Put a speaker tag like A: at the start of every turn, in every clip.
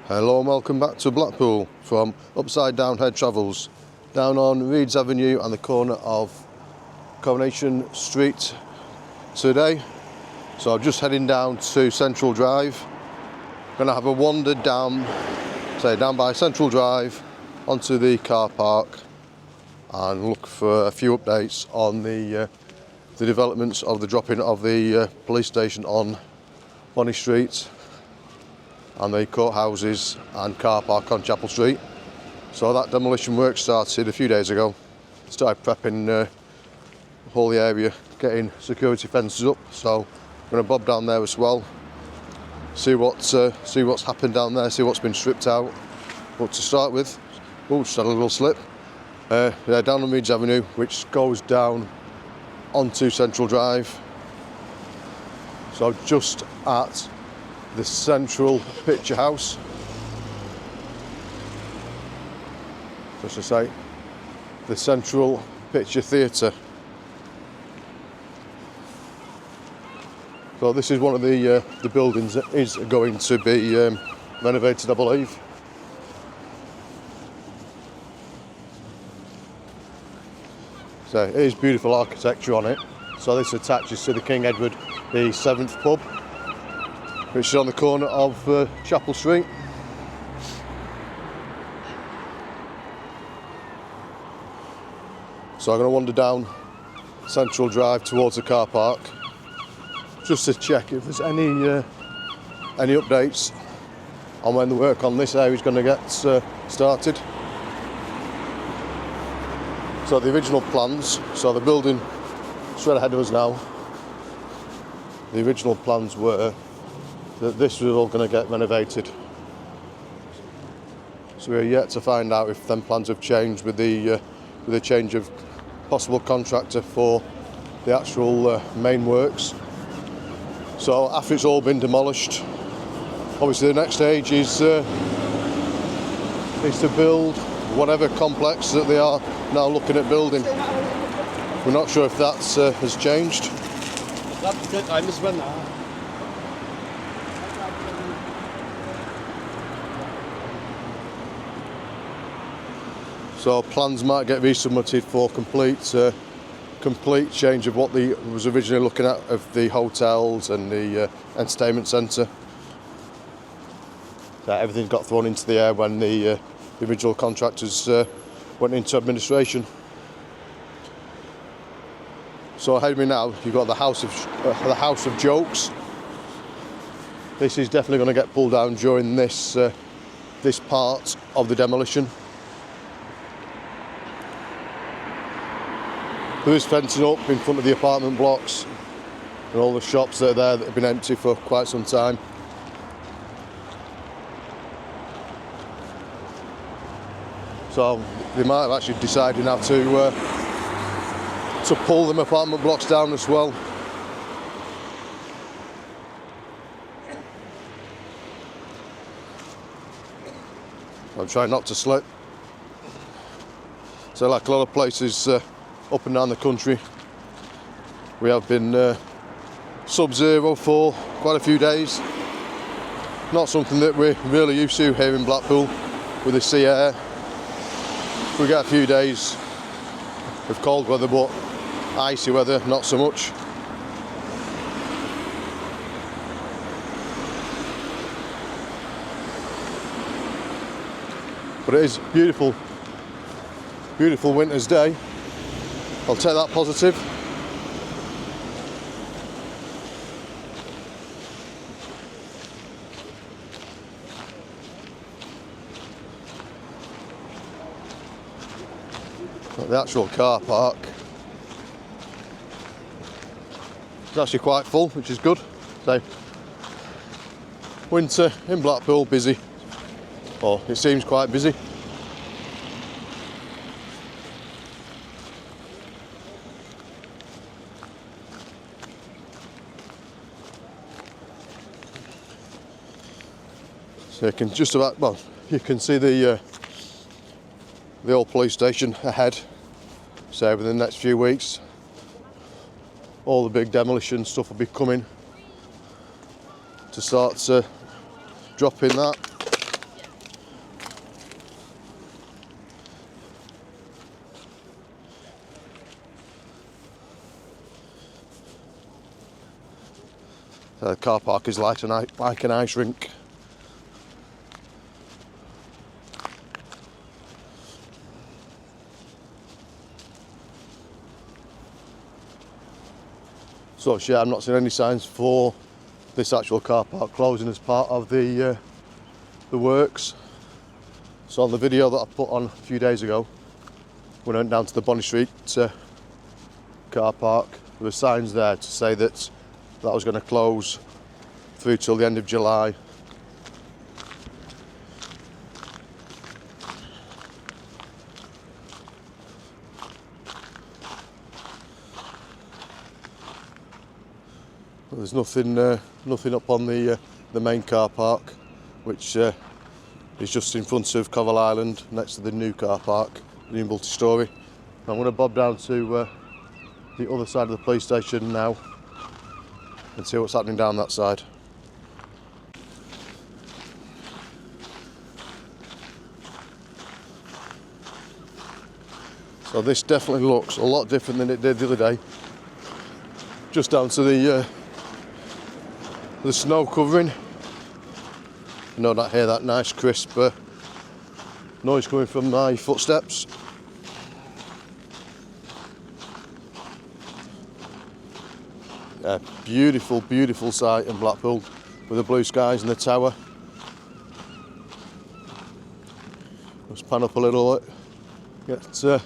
A: Hello and welcome back to Blackpool from Upside Down Head Travels, down on Reeds Avenue and the corner of Coronation Street today. So I'm just heading down to Central Drive. Going to have a wander down by Central Drive onto the car park and look for a few updates on the developments of the dropping of the police station on Bonnie Street and the courthouses and car park on Chapel Street. So that demolition work started a few days ago. Started prepping the whole area, getting security fences up. So I'm going to bob down there as well, see what's happened down there, see what's been stripped out. But to start with, just had a little slip. Down on Reeds Avenue, which goes down onto Central Drive. So just at the Central Picture House, just to say, the Central Picture Theatre. So this is one of the buildings that is going to be renovated, I believe. So it is beautiful architecture on it. So this attaches to the King Edward VII pub, which is on the corner of Chapel Street. So I'm going to wander down Central Drive towards the car park, just to check if there's any updates on when the work on this area is going to get started. So the original plans, so the building straight ahead of us now, the original plans were that this was all going to get renovated. So we're yet to find out if them plans have changed with the change of possible contractor for the actual main works. So after it's all been demolished, obviously the next stage is to build whatever complex that they are now looking at building. We're not sure if that has changed. So plans might get resubmitted for complete change of what they was originally looking at of the hotels and the entertainment centre. So everything got thrown into the air when the original contractors went into administration. So ahead of me now, you've got the House of Jokes. This is definitely going to get pulled down during this part of the demolition. There is fencing up in front of the apartment blocks and all the shops that are there that have been empty for quite some time. So they might have actually decided now to pull them apartment blocks down as well. I'm trying not to slip. So like a lot of places up and down the country, we have been sub-zero for quite a few days. Not something that we're really used to here in Blackpool with the sea air. We get a few days of cold weather, but icy weather not so much. But it is beautiful winter's day. I'll take that positive. But the actual car park is actually quite full, which is good. So, winter in Blackpool, busy. Or it seems quite busy. So you can just about, well, you can see the old police station ahead. So within the next few weeks, all the big demolition stuff will be coming to start dropping that. The car park is like an ice rink. So yeah, I'm not seeing any signs for this actual car park closing as part of the works. So on the video that I put on a few days ago, when I went down to the Bond Street car park, there were signs there to say that was going to close through till the end of July. There's nothing up on the main car park, which is just in front of Covell Island, next to the new car park, the new multi-storey. I'm going to bob down to the other side of the police station now and see what's happening down that side. So this definitely looks a lot different than it did the other day. Just down to the snow covering. I know that hear that nice crisp noise coming from my footsteps. Yeah, beautiful, beautiful sight in Blackpool with the blue skies and the tower. Let's pan up a little bit. Get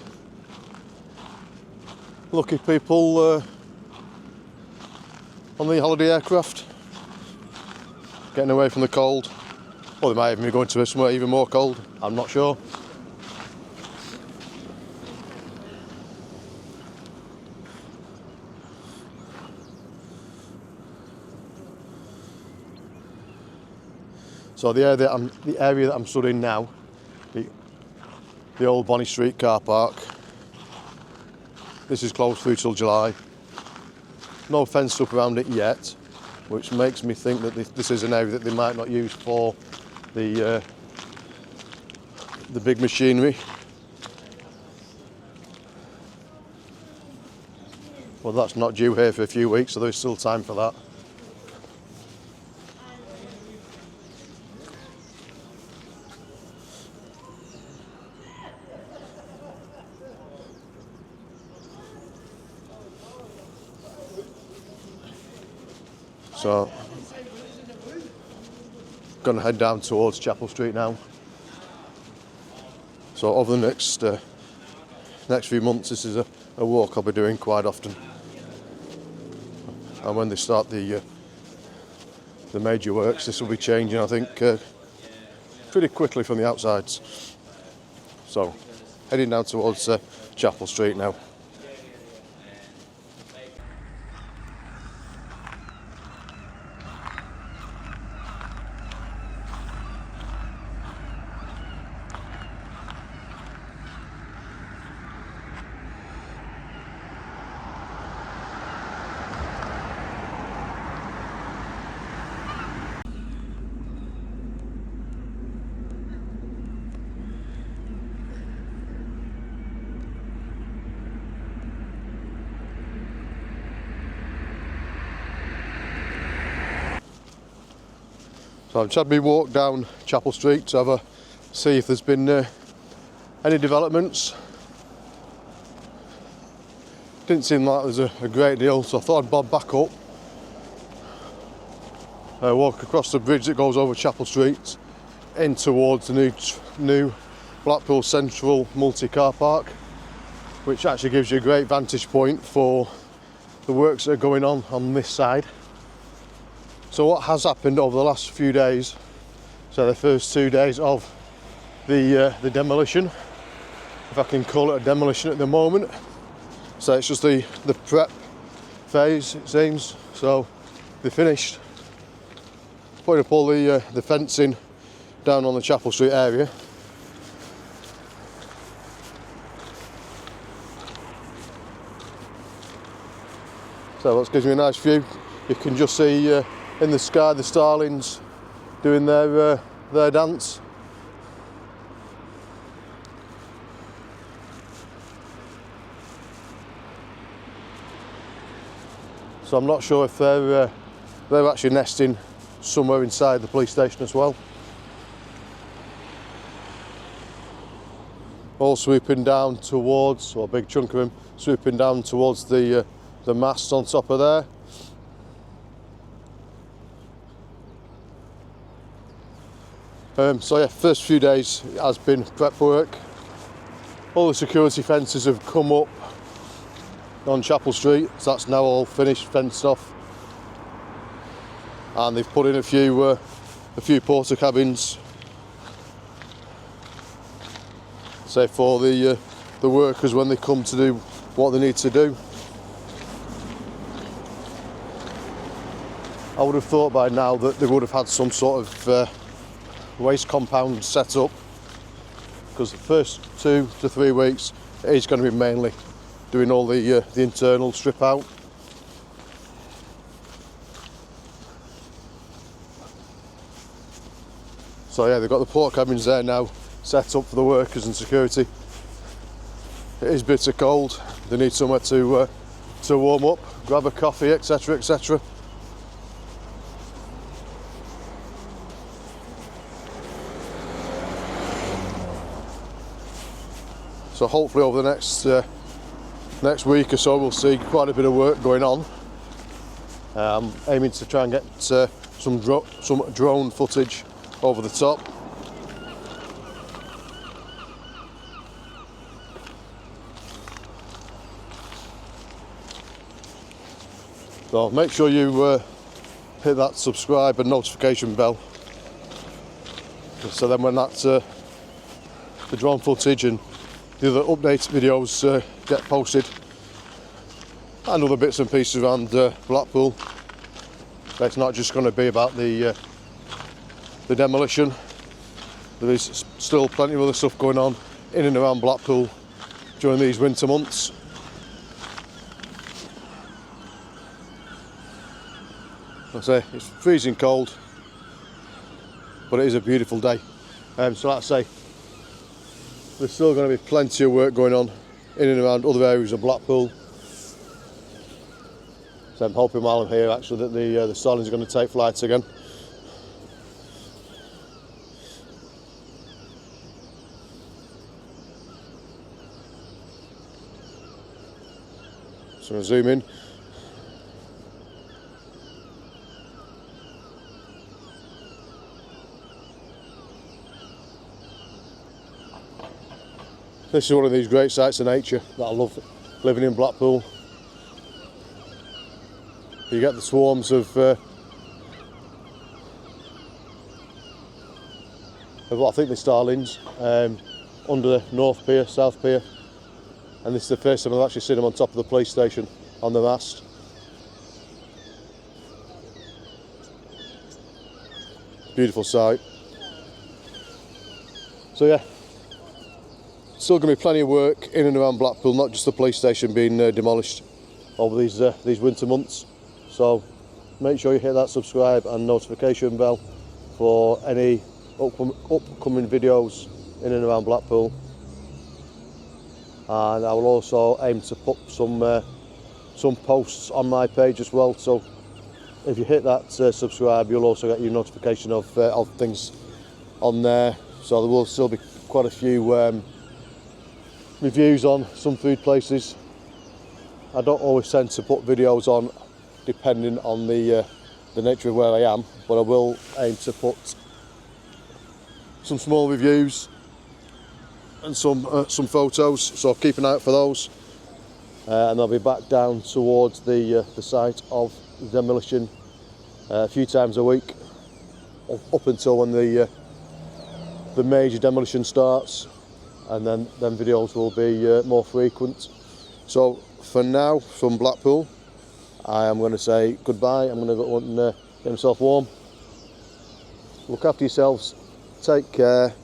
A: lucky people on the holiday aircraft, getting away from the cold. Or they might even be going to somewhere even more cold, I'm not sure. So the area that I'm stood in now, the old Bonnie Street car park, this is closed through till July. No fence up around it yet, which makes me think that this is an area that they might not use for the big machinery. Well, that's not due here for a few weeks, so there's still time for that. So, gonna head down towards Chapel Street now. So over the next few months, this is a walk I'll be doing quite often. And when they start the major works, this will be changing, I think, pretty quickly from the outsides. So, heading down towards Chapel Street now. So I've had me walk down Chapel Street to have a see if there's been any developments. Didn't seem like there's a great deal, so I thought I'd bob back up, walk across the bridge that goes over Chapel Street in towards the new Blackpool Central multi-car park, which actually gives you a great vantage point for the works that are going on this side. So what has happened over the last few days, so the first 2 days of the demolition, if I can call it a demolition at the moment. So it's just the prep phase, it seems. So they finished putting up all the fencing down on the Chapel Street area. So that gives me a nice view. You can just see in the sky the starlings doing their dance. So I'm not sure if they're they're actually nesting somewhere inside the police station as well. All swooping down towards, or a big chunk of them, swooping down towards the mast on top of there. So yeah, first few days has been prep work. All the security fences have come up on Chapel Street, so that's now all finished, fenced off. And they've put in a few porter cabins, say for the workers when they come to do what they need to do. I would have thought by now that they would have had some sort of waste compound set up, because the first 2 to 3 weeks it is going to be mainly doing all the internal strip out. So yeah, they've got the port cabins there now set up for the workers and security. It is bitter cold, they need somewhere to warm up, grab a coffee, etc, etc. So hopefully over the next week or so we'll see quite a bit of work going on. I'm aiming to try and get some drone footage over the top. So make sure you hit that subscribe and notification bell, so then when the drone footage and the other update videos get posted, and other bits and pieces around Blackpool. It's not just going to be about the demolition. There is still plenty of other stuff going on in and around Blackpool during these winter months. I say it's freezing cold, but it is a beautiful day. So like I say, there's still going to be plenty of work going on in and around other areas of Blackpool. So I'm hoping while I'm here actually that the Starlings are going to take flight again. So I'm going to zoom in. This is one of these great sights of nature that I love living in Blackpool. You get the swarms of what I think they're starlings under the North Pier, South Pier, and this is the first time I've actually seen them on top of the police station on the mast. Beautiful sight. So yeah, still going to be plenty of work in and around Blackpool, not just the police station being demolished over these winter months. So make sure you hit that subscribe and notification bell for any upcoming videos in and around Blackpool. And I will also aim to put some posts on my page as well. So if you hit that subscribe, you'll also get your notification of things on there. So there will still be quite a few reviews on some food places. I don't always tend to put videos on depending on the nature of where I am, but I will aim to put some small reviews and some photos, so keep an eye out for those. And I'll be back down towards the site of the demolition a few times a week up until when the major demolition starts, and then videos will be more frequent. So for now, from Blackpool, I am going to say goodbye. I'm going to go and get myself warm. Look after yourselves, take care,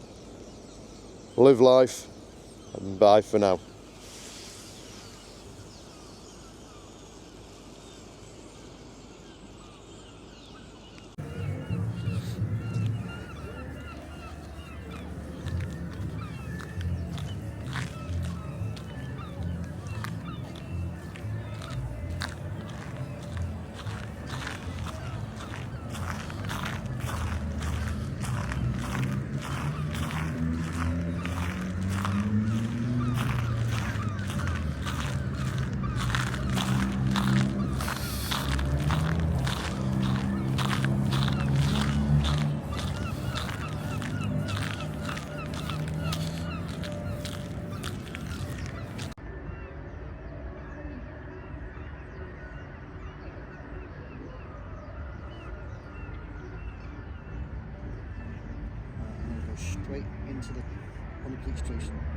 A: live life, and bye for now.
B: straight on the police station.